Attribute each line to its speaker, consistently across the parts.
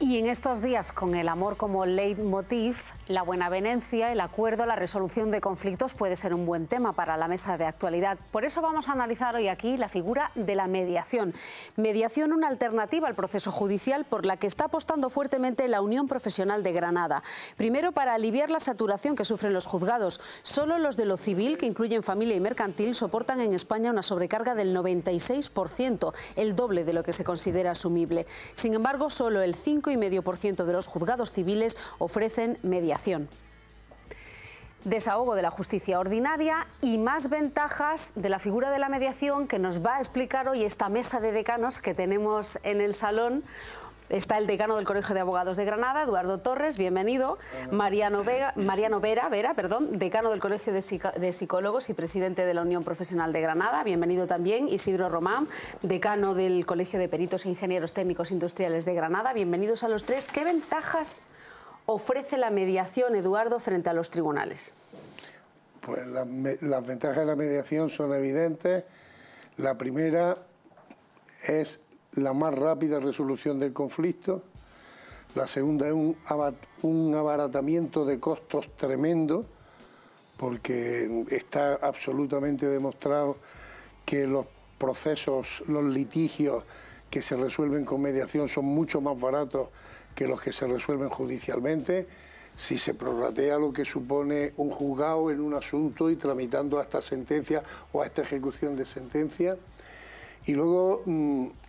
Speaker 1: Y en estos días, con el amor como leitmotiv, la buena avenencia, el acuerdo, la resolución de conflictos puede ser un buen tema para la mesa de actualidad. Por eso vamos a analizar hoy aquí la figura de la mediación. Mediación, una alternativa al proceso judicial por la que está apostando fuertemente la Unión Profesional de Granada. Primero, para aliviar la saturación que sufren los juzgados. Solo los de lo civil, que incluyen familia y mercantil, soportan en España una sobrecarga del 96%, el doble de lo que se considera asumible. Sin embargo, solo el 5,5% de los juzgados civiles ofrecen mediación. Desahogo de la justicia ordinaria y más ventajas de la figura de la mediación que nos va a explicar hoy esta mesa de decanos que tenemos en el salón. Está el decano del Colegio de Abogados de Granada, Eduardo Torres, bienvenido. Mariano Vera, decano del Colegio de Psicólogos y presidente de la Unión Profesional de Granada, bienvenido también. Isidro Román, decano del Colegio de Peritos e Ingenieros Técnicos Industriales de Granada, bienvenidos a los tres. ¿Qué ventajas ofrece la mediación, Eduardo, frente a los tribunales?
Speaker 2: Pues las ventajas de la mediación son evidentes. La primera es la más rápida resolución del conflicto. La segunda es un abaratamiento de costos tremendo, porque está absolutamente demostrado que los procesos, los litigios que se resuelven con mediación son mucho más baratos que los que se resuelven judicialmente, si se prorratea lo que supone un juzgado en un asunto y tramitando hasta sentencia o hasta ejecución de sentencia. Y luego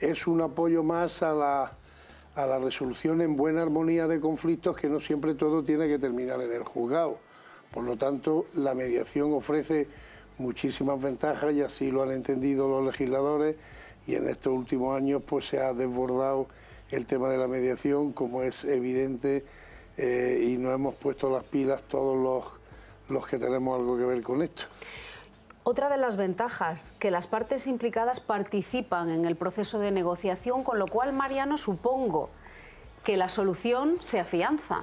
Speaker 2: es un apoyo más a la resolución en buena armonía de conflictos, que no siempre todo tiene que terminar en el juzgado. Por lo tanto, la mediación ofrece muchísimas ventajas y así lo han entendido los legisladores, y en estos últimos años pues se ha desbordado el tema de la mediación, como es evidente, y nos hemos puesto las pilas todos los que tenemos algo que ver con esto.
Speaker 1: Otra de las ventajas, que las partes implicadas participan en el proceso de negociación, con lo cual, Mariano, supongo que la solución se afianza.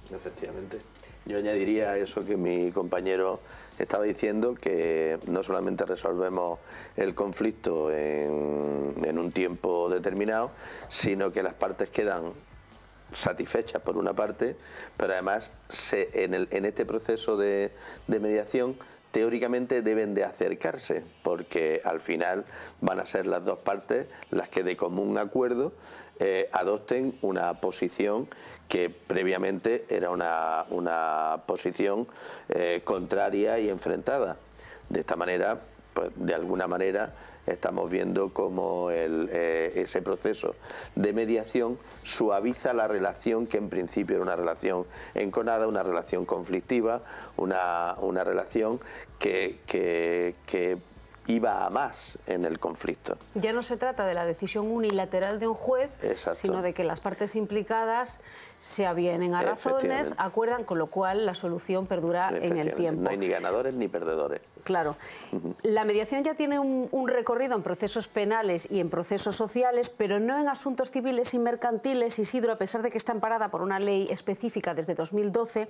Speaker 3: Efectivamente. Yo añadiría a eso que mi compañero estaba diciendo, que no solamente resolvemos el conflicto en un tiempo determinado, sino que las partes quedan satisfechas por una parte, pero además en este proceso de mediación teóricamente deben de acercarse, porque al final van a ser las dos partes las que de común acuerdo adopten una posición que previamente era una posición contraria y enfrentada. De esta manera, pues de alguna manera estamos viendo cómo ese proceso de mediación suaviza la relación que en principio era una relación enconada, una relación conflictiva, una relación que iba a más en el conflicto. Ya no se trata de la decisión unilateral de un juez, sino de que las partes implicadas se avienen a razones, acuerdan, con lo cual la solución perdura en el tiempo. No hay ni ganadores ni perdedores. Claro. La mediación ya tiene un recorrido en procesos penales y en procesos sociales, pero no en asuntos civiles y mercantiles, Isidro, a pesar de que está amparada por una ley específica desde 2012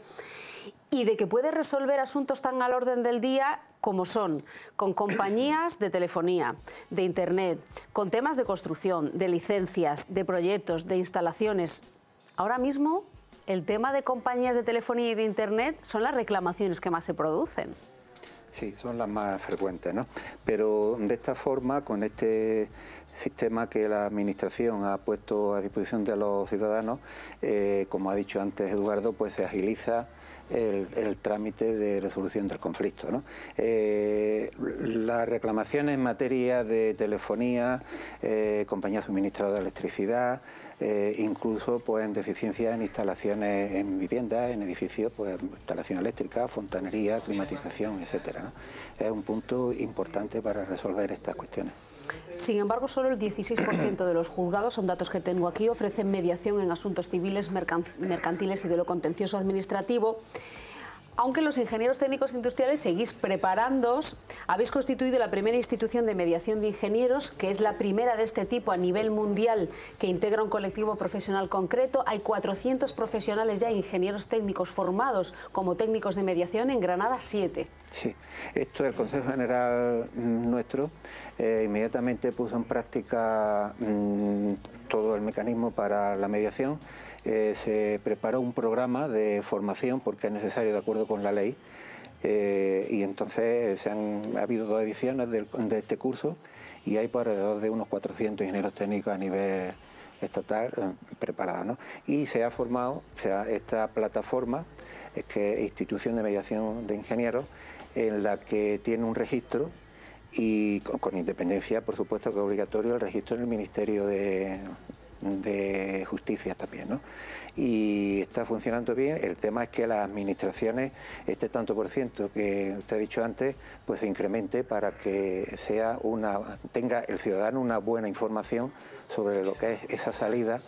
Speaker 3: y de que puede resolver asuntos tan al orden del día como son con compañías de telefonía, de internet, con temas de construcción, de licencias, de proyectos, de instalaciones. Ahora mismo el tema de compañías de telefonía y de internet son las reclamaciones que más se producen.
Speaker 4: Sí, son las más frecuentes, ¿no? Pero de esta forma, con este sistema que la Administración ha puesto a disposición de los ciudadanos, como ha dicho antes Eduardo, pues se agiliza el trámite de resolución del conflicto, ¿no? Las reclamaciones en materia de telefonía, compañía suministradora de electricidad, incluso pues en deficiencias en instalaciones en viviendas, en edificios, pues instalación eléctrica, fontanería, climatización, etcétera, ¿no? Es un punto importante para resolver estas cuestiones.
Speaker 1: Sin embargo, solo el 16% de los juzgados, son datos que tengo aquí, ofrecen mediación en asuntos civiles, mercantiles y de lo contencioso administrativo. Aunque los ingenieros técnicos industriales seguís preparándoos, habéis constituido la primera institución de mediación de ingenieros, que es la primera de este tipo a nivel mundial, que integra un colectivo profesional concreto. Hay 400 profesionales ya, ingenieros técnicos formados como técnicos de mediación, en Granada 7.
Speaker 4: Sí, esto el Consejo General nuestro inmediatamente puso en práctica todo el mecanismo para la mediación. Se preparó un programa de formación porque es necesario de acuerdo con la ley y entonces ha habido 2 ediciones de este curso y hay por alrededor de unos 400 ingenieros técnicos a nivel estatal preparados, ¿no? Y se ha formado esta plataforma, que es Institución de Mediación de Ingenieros, en la que tiene un registro y con independencia, por supuesto, que es obligatorio el registro en el Ministerio de Justicia también, ¿no? Y está funcionando bien. El tema es que las administraciones, este tanto por ciento que usted ha dicho antes, pues se incremente para que tenga el ciudadano una buena información sobre lo que es esa salida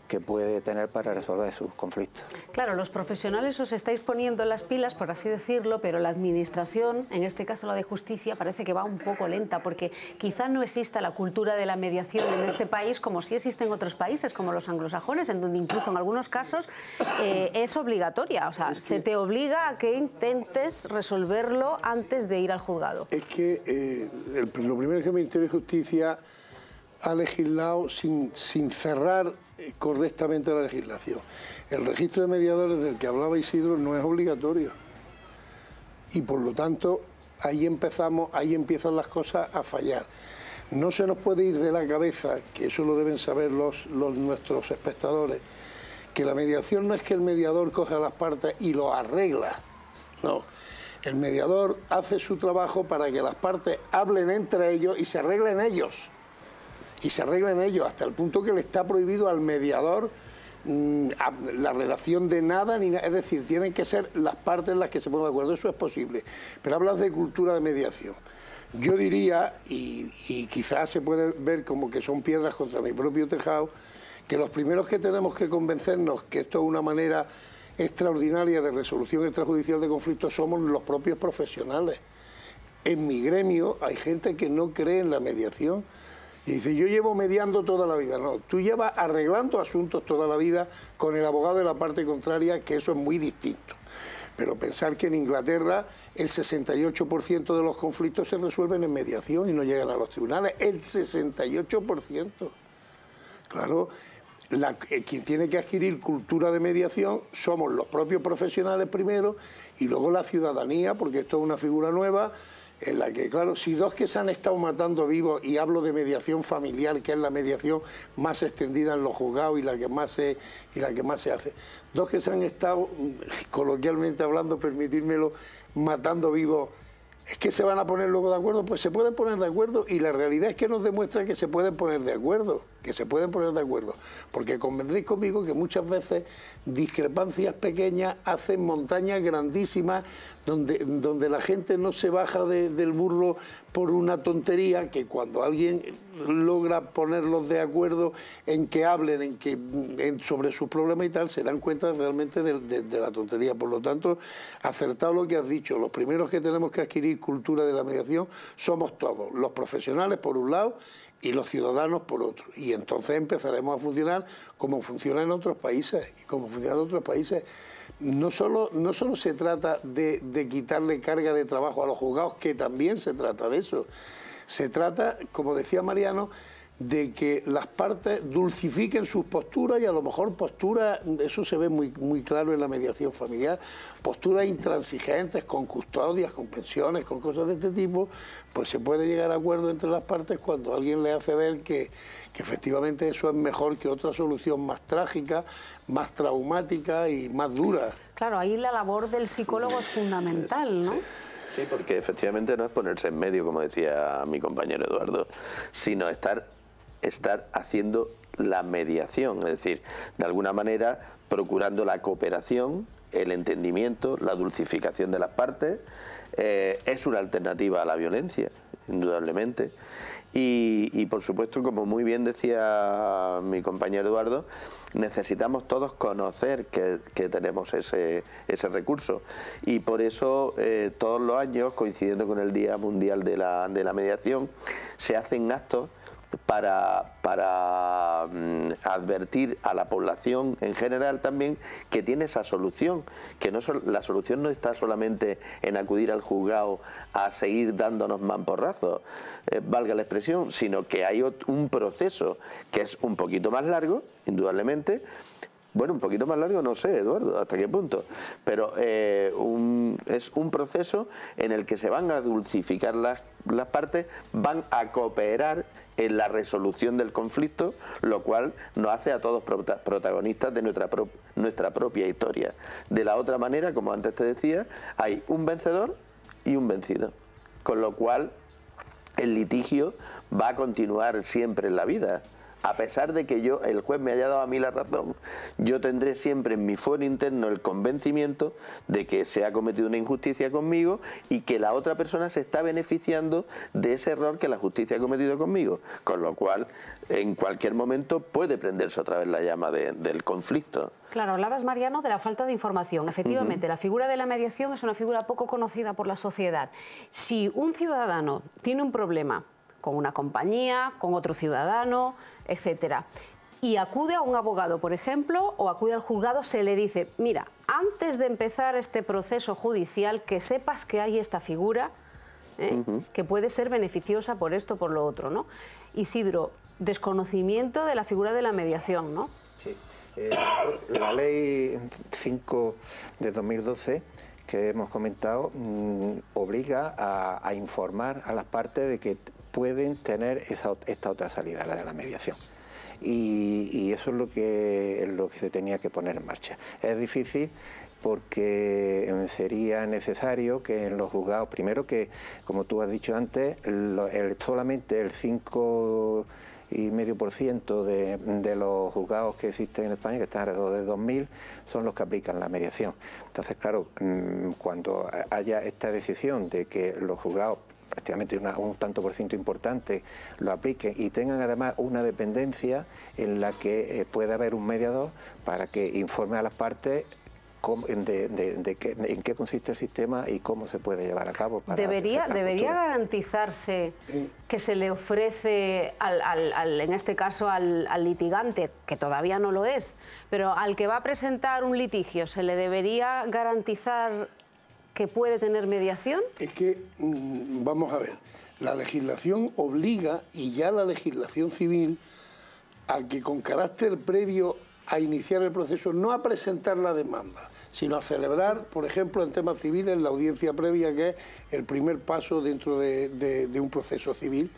Speaker 4: que puede tener para resolver sus conflictos.
Speaker 1: Claro, los profesionales os estáis poniendo las pilas, por así decirlo, pero la administración, en este caso la de justicia, parece que va un poco lenta, porque quizá no exista la cultura de la mediación en este país como sí existe en otros países, como los anglosajones, en donde incluso en algunos casos es obligatoria, o sea, se te obliga a que intentes resolverlo antes de ir al juzgado.
Speaker 2: Es que lo primero es que el Ministerio de Justicia ha legislado sin cerrar correctamente la legislación. El registro de mediadores del que hablaba Isidro no es obligatorio y por lo tanto ahí empiezan las cosas a fallar. No se nos puede ir de la cabeza, que eso lo deben saber nuestros espectadores, que la mediación no es que el mediador coge a las partes y lo arregla, no. El mediador hace su trabajo para que las partes hablen entre ellos y se arreglen ellos. Y se arreglan ellos hasta el punto que le está prohibido al mediador la redacción de nada, es decir, tienen que ser las partes las que se pongan de acuerdo, eso es posible. Pero hablas de cultura de mediación. Yo diría, y quizás se puede ver como que son piedras contra mi propio tejado, que los primeros que tenemos que convencernos que esto es una manera extraordinaria de resolución extrajudicial de conflictos somos los propios profesionales. En mi gremio hay gente que no cree en la mediación. Y dice, yo llevo mediando toda la vida. No, tú llevas arreglando asuntos toda la vida con el abogado de la parte contraria, que eso es muy distinto. Pero pensar que en Inglaterra el 68% de los conflictos se resuelven en mediación y no llegan a los tribunales. El 68%. Claro, quien tiene que adquirir cultura de mediación somos los propios profesionales primero y luego la ciudadanía, porque esto es una figura nueva, en la que, claro, si 2 que se han estado matando vivos, y hablo de mediación familiar, que es la mediación más extendida en los juzgados y la que más se hace, 2 que se han estado, coloquialmente hablando, permitírmelo, matando vivos, ¿es que se van a poner luego de acuerdo? Pues se pueden poner de acuerdo y la realidad es que nos demuestra que se pueden poner de acuerdo, porque convendréis conmigo que muchas veces discrepancias pequeñas hacen montañas grandísimas donde la gente no se baja del burro por una tontería, que cuando alguien logra ponerlos de acuerdo en que hablen sobre sus problemas y tal, se dan cuenta realmente de la tontería. Por lo tanto, acertado lo que has dicho, los primeros que tenemos que adquirir cultura de la mediación somos todos, los profesionales por un lado y los ciudadanos por otro. Y entonces empezaremos a funcionar como funciona en otros países. Y como funciona en otros países, no solo se trata de quitarle carga de trabajo a los juzgados, que también se trata de eso. Se trata, como decía Mariano, de que las partes dulcifiquen sus posturas y a lo mejor posturas, eso se ve muy claro en la mediación familiar, posturas intransigentes con custodias, con pensiones, con cosas de este tipo, pues se puede llegar a acuerdo entre las partes cuando alguien le hace ver que efectivamente eso es mejor que otra solución más trágica, más traumática y más dura.
Speaker 1: Claro, ahí la labor del psicólogo es fundamental, ¿no?
Speaker 3: Sí, porque efectivamente no es ponerse en medio, como decía mi compañero Eduardo, sino estar haciendo la mediación, es decir, de alguna manera procurando la cooperación, el entendimiento, la dulcificación de las partes. Es una alternativa a la violencia, indudablemente. Y por supuesto, como muy bien decía mi compañero Eduardo, necesitamos todos conocer que tenemos ese recurso, y por eso todos los años, coincidiendo con el Día Mundial de la Mediación, se hacen actos para advertir a la población en general también que tiene esa solución, que la solución no está solamente en acudir al juzgado a seguir dándonos mamporrazos, valga la expresión, sino que hay un proceso que es un poquito más largo, indudablemente. Bueno, un poquito más largo, no sé, Eduardo, hasta qué punto, pero es un proceso en el que se van a dulcificar las partes, van a cooperar en la resolución del conflicto, lo cual nos hace a todos protagonistas de nuestra propia historia. De la otra manera, como antes te decía, hay un vencedor y un vencido, con lo cual el litigio va a continuar siempre en la vida. A pesar de que el juez me haya dado a mí la razón, yo tendré siempre en mi fuero interno el convencimiento de que se ha cometido una injusticia conmigo y que la otra persona se está beneficiando de ese error que la justicia ha cometido conmigo. Con lo cual, en cualquier momento puede prenderse otra vez la llama del conflicto.
Speaker 1: Claro, hablabas, Mariano, de la falta de información. Efectivamente, la figura de la mediación es una figura poco conocida por la sociedad. Si un ciudadano tiene un problema con una compañía, con otro ciudadano, etcétera, y acude a un abogado, por ejemplo, o acude al juzgado, se le dice, mira, antes de empezar este proceso judicial, que sepas que hay esta figura, que puede ser beneficiosa por esto, por lo otro, ¿no? Isidro, desconocimiento de la figura de la mediación, ¿no?
Speaker 4: Sí. La ley 5 de 2012 que hemos comentado obliga a informar a las partes de que pueden tener esta otra salida, la de la mediación. Y eso es lo que se tenía que poner en marcha. Es difícil porque sería necesario que en los juzgados, primero que, como tú has dicho antes, solamente el 5,5% de los juzgados que existen en España, que están alrededor de 2.000, son los que aplican la mediación. Entonces, claro, cuando haya esta decisión de que los juzgados, prácticamente un tanto por ciento importante, lo apliquen y tengan además una dependencia en la que pueda haber un mediador para que informe a las partes en qué consiste el sistema y cómo se puede llevar a cabo. ¿Debería
Speaker 1: garantizarse que se le ofrece, en este caso al litigante, que todavía no lo es, pero al que va a presentar un litigio, se le debería garantizar que puede tener mediación?
Speaker 2: Es que, vamos a ver, la legislación obliga, y ya la legislación civil, a que con carácter previo a iniciar el proceso, no a presentar la demanda, sino a celebrar, por ejemplo, en temas civiles, la audiencia previa, que es el primer paso dentro de un proceso civil.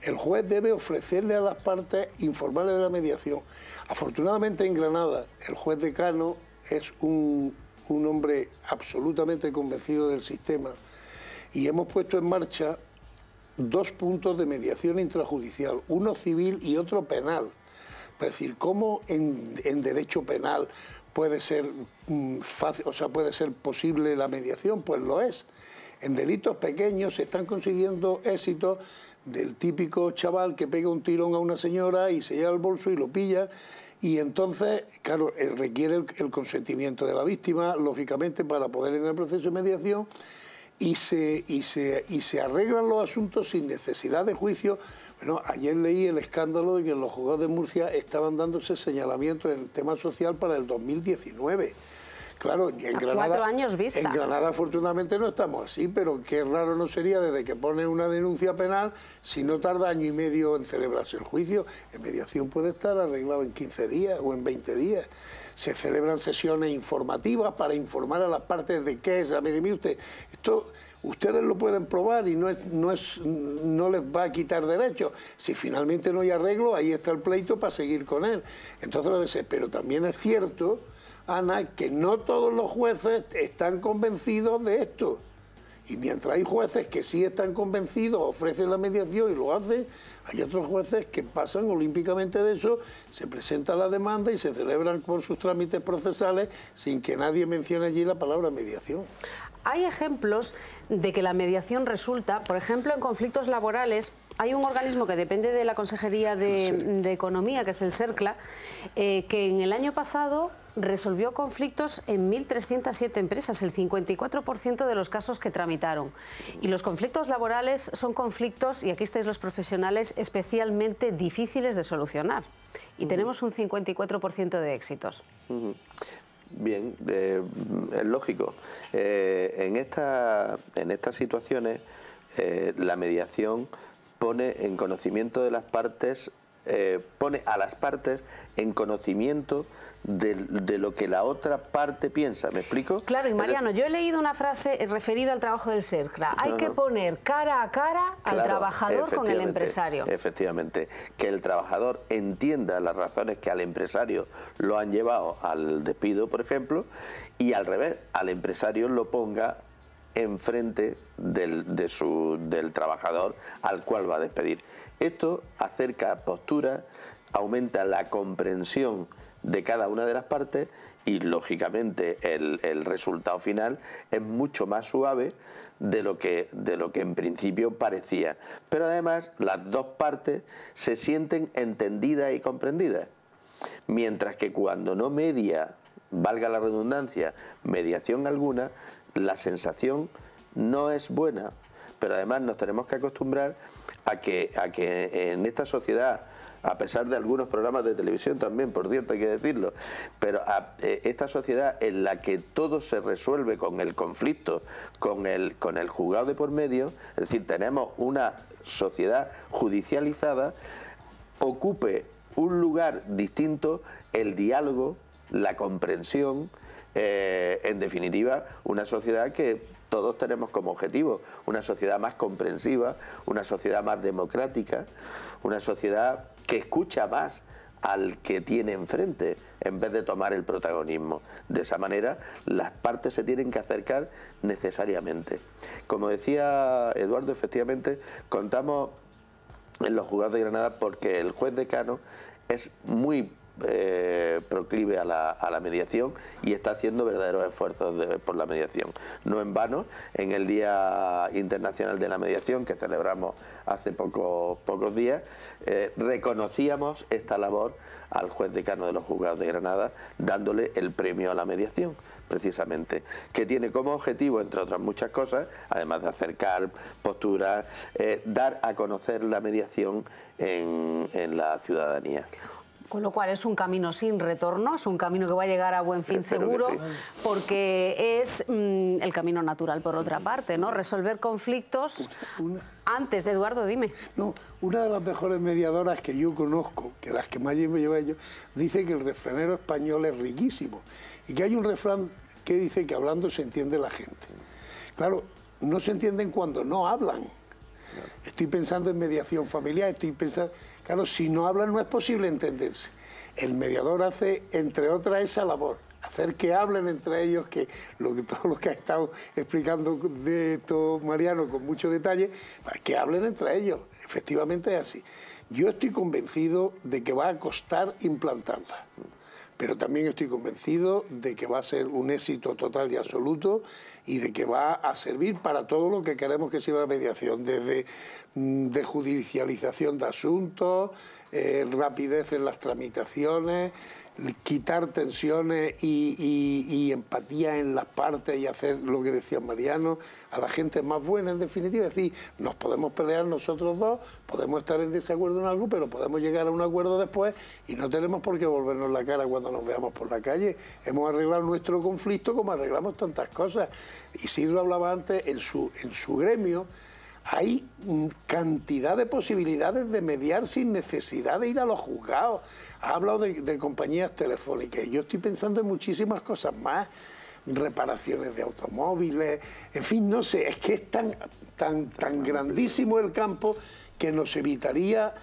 Speaker 2: El juez debe ofrecerle a las partes, informarle de la mediación. Afortunadamente en Granada, el juez decano es un hombre absolutamente convencido del sistema, y hemos puesto en marcha 2 puntos de mediación intrajudicial, uno civil y otro penal. Es decir, ¿cómo en derecho penal puede ser fácil, o sea, puede ser posible la mediación? Pues lo es. En delitos pequeños se están consiguiendo éxitos del típico chaval que pega un tirón a una señora y se lleva el bolso y lo pilla, y entonces, claro, requiere el consentimiento de la víctima, lógicamente, para poder ir en el proceso de mediación, y se arreglan los asuntos sin necesidad de juicio. Bueno, ayer leí el escándalo de que en los juzgados de Murcia estaban dándose señalamientos en el tema social para el 2019. Claro, en Granada,
Speaker 1: 4 años vista.
Speaker 2: En Granada afortunadamente no estamos así, pero qué raro no sería desde que ponen una denuncia penal, si no tarda 1 año y medio en celebrarse el juicio. En mediación puede estar arreglado en 15 días o en 20 días. Se celebran sesiones informativas para informar a las partes de qué es la mediación. Mire usted, esto ustedes lo pueden probar y no les va a quitar derechos. Si finalmente no hay arreglo, ahí está el pleito para seguir con él. Entonces, pero también es cierto, Ana, que no todos los jueces están convencidos de esto. Y mientras hay jueces que sí están convencidos, ofrecen la mediación y lo hacen, hay otros jueces que pasan olímpicamente de eso, se presenta la demanda y se celebran con sus trámites procesales sin que nadie mencione allí la palabra mediación.
Speaker 1: Hay ejemplos de que la mediación resulta, por ejemplo, en conflictos laborales. Hay un organismo que depende de la Consejería de Economía, que es el SERCLA, que en el año pasado resolvió conflictos en 1.307 empresas, el 54% de los casos que tramitaron. Y los conflictos laborales son conflictos, y aquí estáis los profesionales, especialmente difíciles de solucionar. Y tenemos un 54% de éxitos.
Speaker 3: Bien, es lógico. En estas situaciones la mediación pone en conocimiento de las partes, pone a las partes en conocimiento de lo que la otra parte piensa. ¿Me explico?
Speaker 1: Claro, y Mariano, yo he leído una frase referida al trabajo del CERCLA. Hay que poner cara a cara al trabajador con el empresario.
Speaker 3: Efectivamente, que el trabajador entienda las razones que al empresario lo han llevado al despido, por ejemplo, y al revés, al empresario lo ponga enfrente del trabajador al cual va a despedir. Esto acerca posturas, aumenta la comprensión de cada una de las partes y, lógicamente, el resultado final es mucho más suave de lo que en principio parecía. Pero además las dos partes se sienten entendidas y comprendidas. Mientras que cuando no media, valga la redundancia, mediación alguna, la sensación no es buena. Pero además nos tenemos que acostumbrar a que en esta sociedad, a pesar de algunos programas de televisión también, por cierto, hay que decirlo, pero esta sociedad en la que todo se resuelve con el conflicto, con el juzgado de por medio, es decir, tenemos una sociedad judicializada, ocupe un lugar distinto el diálogo, la comprensión, en definitiva, una sociedad que todos tenemos como objetivo, una sociedad más comprensiva, una sociedad más democrática, una sociedad que escucha más al que tiene enfrente en vez de tomar el protagonismo. De esa manera las partes se tienen que acercar necesariamente. Como decía Eduardo, efectivamente contamos en los juzgados de Granada porque el juez decano es muy proclive a la mediación y está haciendo verdaderos esfuerzos por la mediación. No en vano, en el Día Internacional de la Mediación que celebramos hace pocos días, reconocíamos esta labor al juez decano de los juzgados de Granada, dándole el premio a la mediación, precisamente, que tiene como objetivo, entre otras muchas cosas, además de acercar posturas, dar a conocer la mediación en la ciudadanía.
Speaker 1: Con lo cual es un camino sin retorno, es un camino que va a llegar a buen fin seguro, sí, porque es el camino natural por otra parte, ¿no? Resolver conflictos. Antes, Eduardo, dime.
Speaker 2: No, una de las mejores mediadoras que yo conozco, que las que más llevo yo, dice que el refranero español es riquísimo y que hay un refrán que dice que hablando se entiende la gente. Claro, no se entienden cuando no hablan. Estoy pensando en mediación familiar, estoy pensando... Claro, si no hablan no es posible entenderse. El mediador hace, entre otras, esa labor, hacer que hablen entre ellos, que todo lo que ha estado explicando de esto Mariano con mucho detalle, que hablen entre ellos. Efectivamente es así. Yo estoy convencido de que va a costar implantarla, pero también estoy convencido de que va a ser un éxito total y absoluto y de que va a servir para todo lo que queremos que sirva la mediación, desde de judicialización de asuntos, rapidez en las tramitaciones, quitar tensiones y empatía en las partes y hacer lo que decía Mariano, a la gente más buena, en definitiva. Es decir, nos podemos pelear nosotros dos, podemos estar en desacuerdo en algo, pero podemos llegar a un acuerdo después y no tenemos por qué volvernos la cara cuando nos veamos por la calle. Hemos arreglado nuestro conflicto como arreglamos tantas cosas. Isidro hablaba antes, en su gremio hay cantidad de posibilidades de mediar sin necesidad de ir a los juzgados. Ha hablado de compañías telefónicas. Yo estoy pensando en muchísimas cosas más, reparaciones de automóviles, en fin, no sé, es que es tan grandísimo el campo que nos evitaría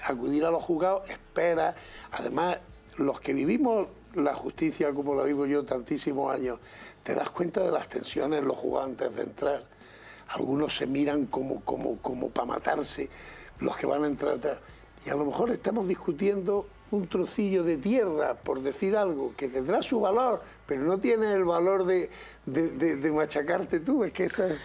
Speaker 2: acudir a los juzgados, espera. Además, los que vivimos la justicia como la vivo yo tantísimos años, te das cuenta de las tensiones en los juzgados antes de entrar. Algunos se miran como para matarse, los que van a entrar atrás. Y a lo mejor estamos discutiendo un trocillo de tierra, por decir algo, que tendrá su valor, pero no tiene el valor de machacarte tú, es que eso es...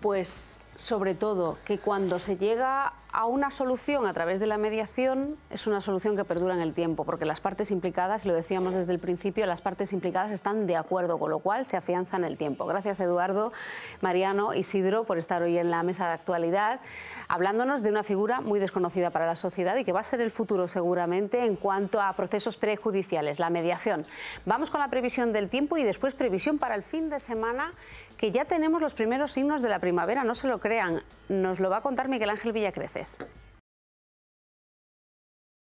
Speaker 1: Pues sobre todo, que cuando se llega a una solución a través de la mediación, es una solución que perdura en el tiempo, porque las partes implicadas, lo decíamos desde el principio, las partes implicadas están de acuerdo, con lo cual se afianza en el tiempo. Gracias, Eduardo, Mariano, Isidro, por estar hoy en la mesa de actualidad, hablándonos de una figura muy desconocida para la sociedad y que va a ser el futuro seguramente en cuanto a procesos prejudiciales, la mediación. Vamos con la previsión del tiempo y después previsión para el fin de semana, que ya tenemos los primeros signos de la primavera, no se lo crean. Nos lo va a contar Miguel Ángel Villacreces.